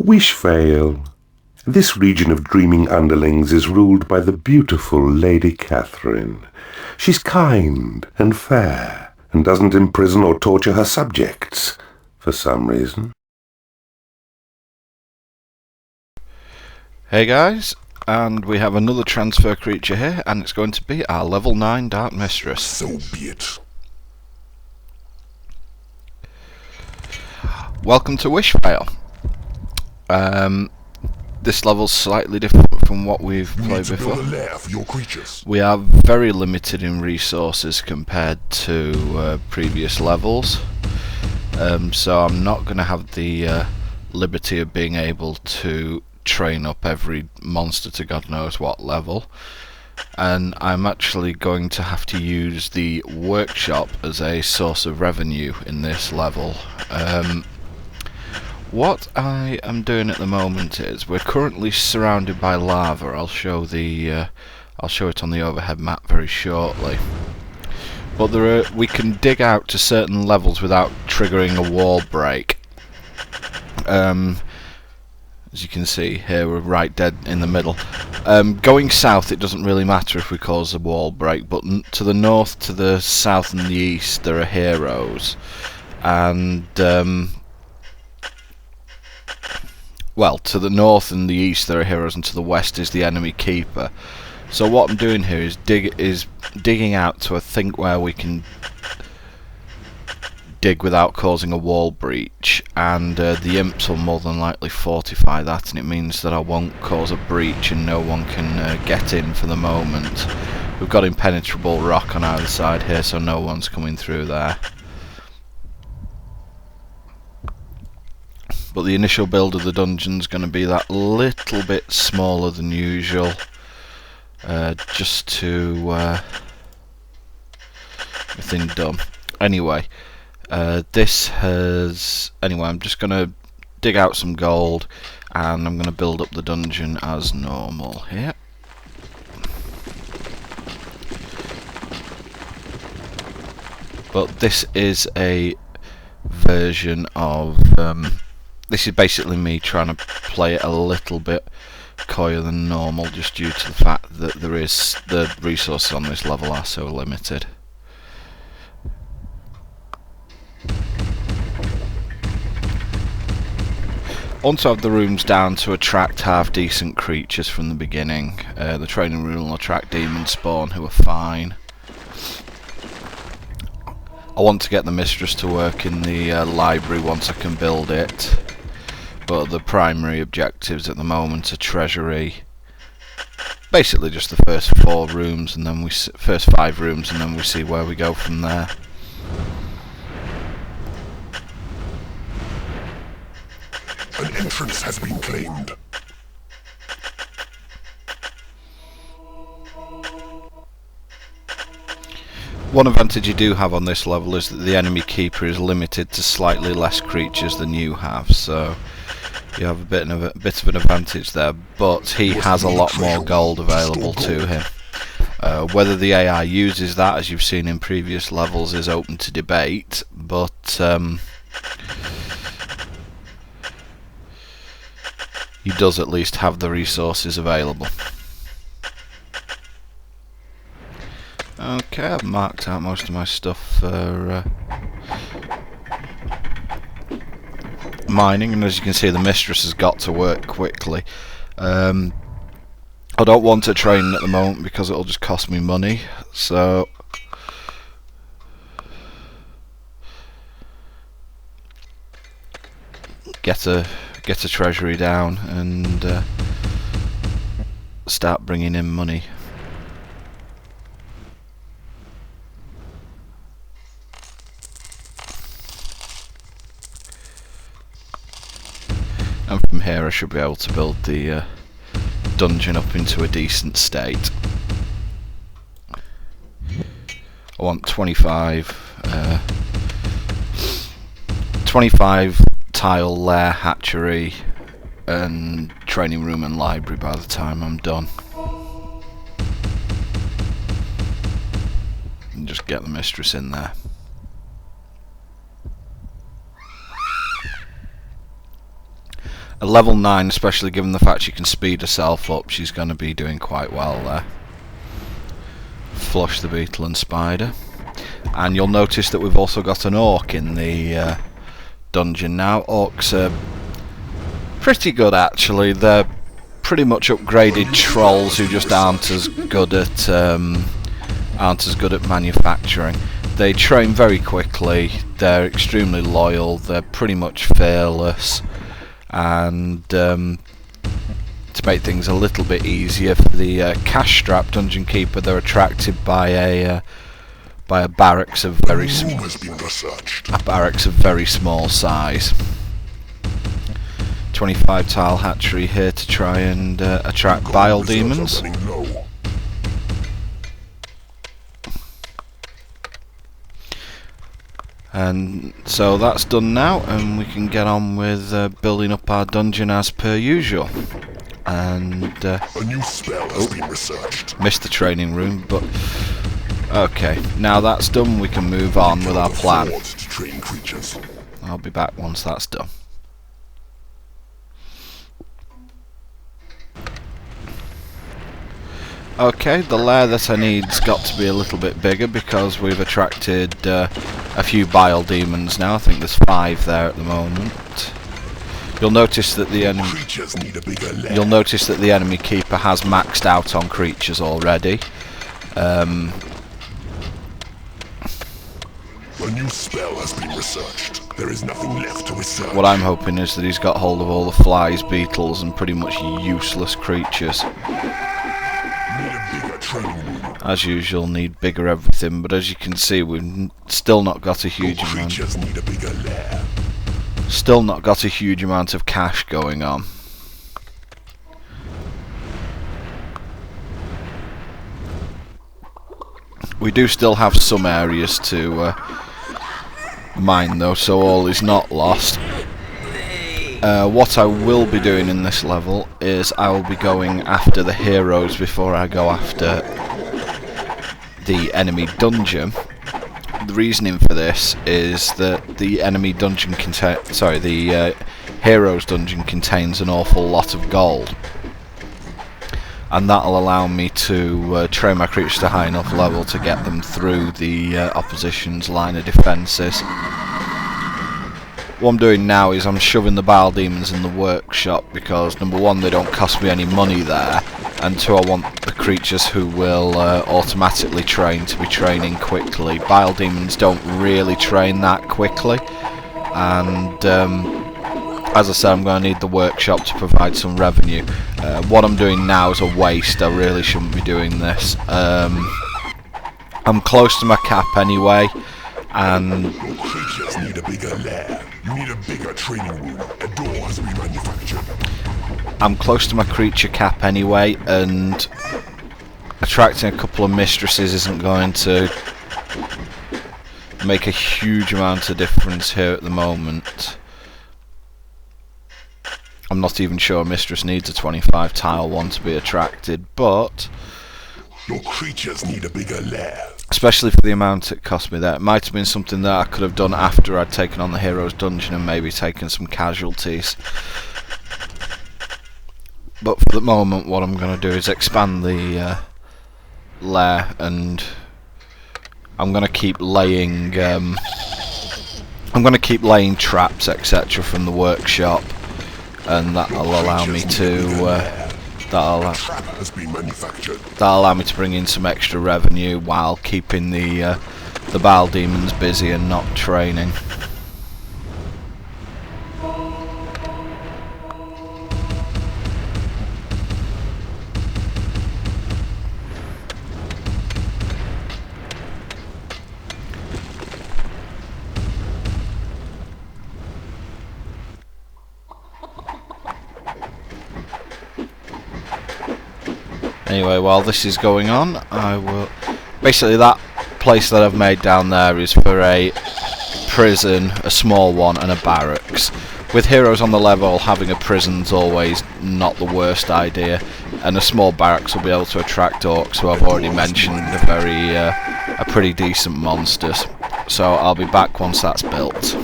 Wishvale. This region of dreaming underlings is ruled by the beautiful Lady Catherine. She's kind and fair, and doesn't imprison or torture her subjects, for some reason. Hey guys, and we have another transfer creature here, and it's going to be our level 9 Dark Mistress. So be it. Welcome to Wishvale. This level's slightly different from what we've played before. Build a lair for your creatures. We are very limited in resources compared to previous levels, so I'm not going to have the liberty of being able to train up every monster to God knows what level, and I'm actually going to have to use the workshop as a source of revenue in this level. What I am doing at the moment is we're currently surrounded by lava. I'll show it on the overhead map very shortly. But we can dig out to certain levels without triggering a wall break. As you can see here, we're right dead in the middle. Going south, it doesn't really matter if we cause a wall break, but to the north, to the south and the east there are heroes, and well, to the north and the east there are heroes, and to the west is the enemy keeper. So what I'm doing here is digging out to, I think, where we can dig without causing a wall breach, and the imps will more than likely fortify that, and it means that I won't cause a breach and no one can get in for the moment. We've got impenetrable rock on either side here, so no one's coming through there. But the initial build of the dungeon's going to be that little bit smaller than usual, just to get everything done. Anyway, I'm just going to dig out some gold, and I'm going to build up the dungeon as normal here. But this is a version of this is basically me trying to play it a little bit coyer than normal, just due to the fact that the resources on this level are so limited. I want to have the rooms down to attract half-decent creatures from the beginning. The training room will attract demon spawn, who are fine. I want to get the mistress to work in the library once I can build it, but the primary objectives at the moment are treasury. Basically just the first 4 rooms, and then first 5 rooms, and then we see where we go from there. An entrance has been claimed. One advantage you do have on this level is that the enemy keeper is limited to slightly less creatures than you have, so you have a bit of an advantage there, but he has a lot more gold available to him. Whether the AI uses that, as you've seen in previous levels, is open to debate, but he does at least have the resources available. Okay, I've marked out most of my stuff for mining, and as you can see, the mistress has got to work quickly. I don't want to train at the moment because it'll just cost me money, so get a treasury down and start bringing in money. And from here I should be able to build the dungeon up into a decent state. I want 25 tile lair, hatchery and training room and library by the time I'm done. And just get the mistress in there. At level 9, especially given the fact she can speed herself up, she's going to be doing quite well there. Flush the beetle and spider. And you'll notice that we've also got an orc in the dungeon now. Orcs are pretty good actually. They're pretty much upgraded trolls who just aren't as good at manufacturing. They train very quickly, they're extremely loyal, they're pretty much fearless, and to make things a little bit easier for the cash-strapped dungeon keeper, they're attracted by a barracks of very small size. 25 tile hatchery here to try and attract bile demons. And so that's done now, and we can get on with building up our dungeon as per usual. And a new spell has been researched. Missed the training room, but okay. Now that's done, we can move on with our plan. I'll be back once that's done. Okay, the lair that I need's got to be a little bit bigger because we've attracted a few bile demons now. I think there's 5 there at the moment. You'll notice that the enemy keeper has maxed out on creatures already. A new spell has been researched. There is nothing left to research. What I'm hoping is that he's got hold of all the flies, beetles, and pretty much useless creatures. As usual, need bigger everything, but as you can see, we've still not got a huge amount. Still not got a huge amount of cash going on. We do still have some areas to mine though, so all is not lost. What I will be doing in this level is I will be going after the heroes before I go after the enemy dungeon. The reasoning for this is that the heroes dungeon contains an awful lot of gold, and that'll allow me to train my creatures to high enough level to get them through the opposition's line of defences. What I'm doing now is I'm shoving the bile demons in the workshop because number 1, they don't cost me any money there, and 2, I want the creatures who will automatically train to be training quickly. Bile demons don't really train that quickly, and as I said, I'm going to need the workshop to provide some revenue. What I'm doing now is a waste. I really shouldn't be doing this. I'm close to my cap anyway, and Creatures need a bigger lair. You need a bigger training room. A door has been manufactured. I'm close to my creature cap anyway, and attracting a couple of mistresses isn't going to make a huge amount of difference here at the moment. I'm not even sure a mistress needs a 25 tile one to be attracted, but your creatures need a bigger lair. Especially for the amount it cost me there. It might have been something that I could have done after I'd taken on the hero's dungeon and maybe taken some casualties. But for the moment, what I'm going to do is expand the lair, and I'm going to keep laying traps, etc., from the workshop, and that'll allow me to that'll allow me to bring in some extra revenue while keeping the bile demons busy and not training. Anyway, while this is going on, I will... Basically, that place that I've made down there is for a prison, a small one, and a barracks. With heroes on the level, having a prison's always not the worst idea, and a small barracks will be able to attract orcs, who I've already mentioned are pretty decent monsters. So I'll be back once that's built.